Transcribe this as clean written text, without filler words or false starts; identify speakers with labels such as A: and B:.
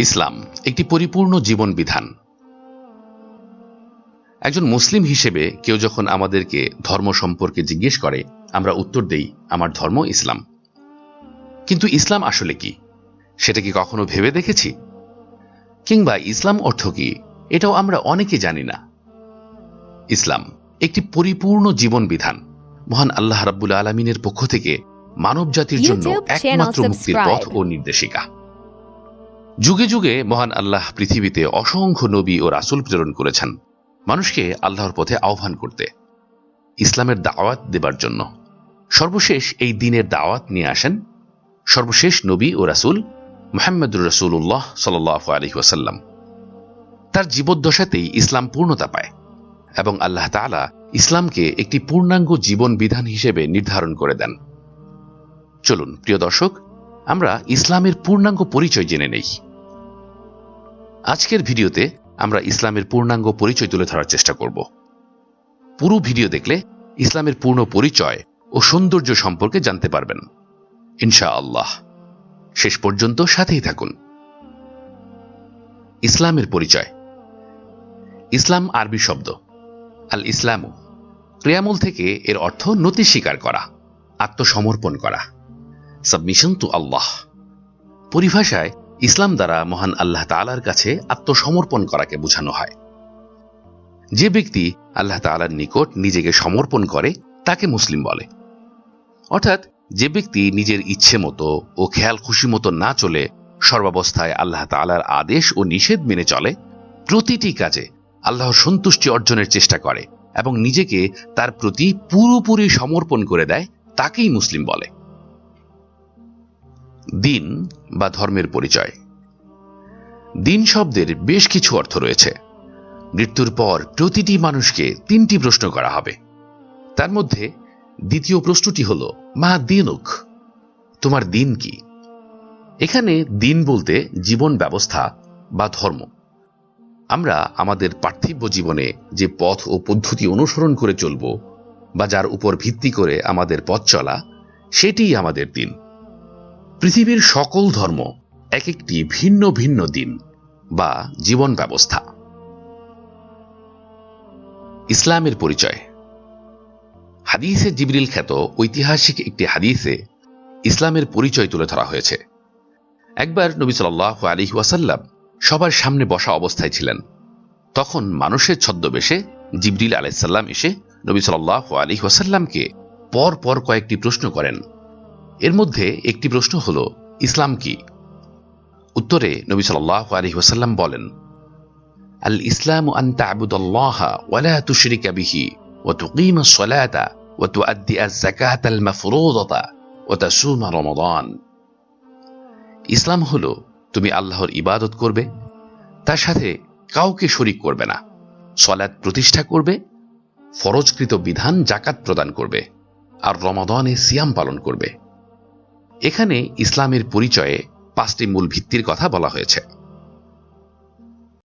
A: ইসলাম একটি পরিপূর্ণ জীবন বিধান। একজন মুসলিম হিসেবে কেউ যখন আমাদেরকে ধর্ম সম্পর্কে জিজ্ঞেস করে, আমরা উত্তর দেই, আমার ধর্ম ইসলাম। কিন্তু ইসলাম আসলে কি, সেটা কি কখনো ভেবে দেখেছি? কিংবা ইসলাম অর্থ কি, এটাও আমরা অনেকে জানি না। ইসলাম একটি পরিপূর্ণ জীবন বিধান, মহান আল্লাহ রাব্বুল আলামিনের পক্ষ থেকে মানব জাতির জন্য একমাত্র মুক্তির পথ ও নির্দেশিকা। যুগে যুগে মহান আল্লাহ পৃথিবীতে অসংখ্য নবী ও রাসূল প্রেরণ করেছেন মানুষকে আল্লাহর পথে আহ্বান করতে, ইসলামের দাওয়াত দেবার জন্য। সর্বশেষ এই দ্বীনের দাওয়াত নিয়ে আসেন সর্বশেষ নবী ও রাসূল মুহাম্মদুর রাসূলুল্লাহ সাল্লাল্লাহু আলাইহি ওয়াসাল্লাম। তার জীবদ্দশাতেই ইসলাম পূর্ণতা পায় এবং আল্লাহ তাআলা ইসলামকে একটি পূর্ণাঙ্গ জীবন বিধান হিসেবে নির্ধারণ করে দেন। চলুন প্রিয় দর্শক, আমরা ইসলামের পূর্ণাঙ্গ পরিচয় জেনে নেই। আজকের ভিডিওতে আমরা ইসলামের পূর্ণাঙ্গ পরিচয় তুলে ধরার চেষ্টা করব। পুরো ভিডিও দেখলে ইসলামের পূর্ণ পরিচয় ও সৌন্দর্য সম্পর্কে জানতে পারবেন ইনশাআল্লাহ। শেষ পর্যন্ত সাথেই থাকুন। ইসলামের পরিচয়। ইসলাম আরবি শব্দ আল ইসলামু, ক্রিয়ামূল থেকে এর অর্থ নতি স্বীকার করা, আত্মসমর্পণ করা, সাবমিশন টু আল্লাহ। পরিভাষায় ইসলাম দ্বারা মহান আল্লাহ তাআলার কাছে আত্মসমর্পণ করাকে বোঝানো হয়। যে ব্যক্তি আল্লাহ তাআলার নিকট নিজেকে সমর্পণ করে তাকে মুসলিম বলে। অর্থাৎ যে ব্যক্তি নিজের ইচ্ছে মতো ও খেয়াল খুশি মতো না চলে সর্বাবস্থায় আল্লাহ তাআলার আদেশ ও নিষেধ মেনে চলে, প্রতিটি কাজে আল্লাহর সন্তুষ্টি অর্জনের চেষ্টা করে এবং নিজেকে তার প্রতি পুরোপুরি সমর্পণ করে দেয়, তাকেই মুসলিম বলে। দ্বীন বা ধর্মের পরিচয়। দ্বীন শব্দের বেশ কিছু অর্থ রয়েছে। মৃত্যুর পর প্রতিটি মানুষকে তিনটি প্রশ্ন করা হবে। তার মধ্যে দ্বিতীয় প্রশ্নটি হল, মা দীনুক, তোমার দ্বীন কি? এখানে দ্বীন বলতে জীবন ব্যবস্থা বা ধর্ম। আমরা আমাদের পার্থিব জীবনে যে পথ ও পদ্ধতি অনুসরণ করে চলব বা যার উপর ভিত্তি করে আমাদের পথ চলা, সেটিই আমাদের দ্বীন। পৃথিবীর সকল ধর্ম এক একটি ভিন্ন ভিন্ন দ্বীন বা জীবন ব্যবস্থা। ইসলামের পরিচয়। হাদিসে জিবরিল খ্যাত ঐতিহাসিক একটি হাদিসে ইসলামের পরিচয় তুলে ধরা হয়েছে। একবার নবী সাল্লাল্লাহু আলাইহি ওয়াসাল্লাম সবার সামনে বসা অবস্থায় ছিলেন। তখন মানুষের ছদ্মবেশে জিবরিল আলাইহিস সালাম এসে নবী সাল্লাল্লাহু আলাইহি ওয়াসাল্লামকে পর পর কয়েকটি প্রশ্ন করেন। এর মধ্যে একটি প্রশ্ন হল, ইসলাম কি? উত্তরে নবী সাল্লাল্লাহু আলাইহি ওয়াসাল্লাম বলেন, আল ইসলামু আন তা'বুদাল্লাহা ওয়া লা তুশরিকা বিহি ওয়া তুকিমাস সালাতা ওয়া তুআদ্দিয়াজ যাকাতাল মাফরুদাতা ওয়া তাসুমা রমাদান। ইসলাম হলো তুমি আল্লাহর ইবাদত করবে, তার সাথে কাউকে শরীক করবে না, সালাত প্রতিষ্ঠা করবে, ফরজকৃত বিধান যাকাত প্রদান করবে, আর রমাদানে সিয়াম পালন করবে। এখানে ইসলামের পরিচয়ে 5টি মূল ভিত্তির কথা বলা হয়েছে।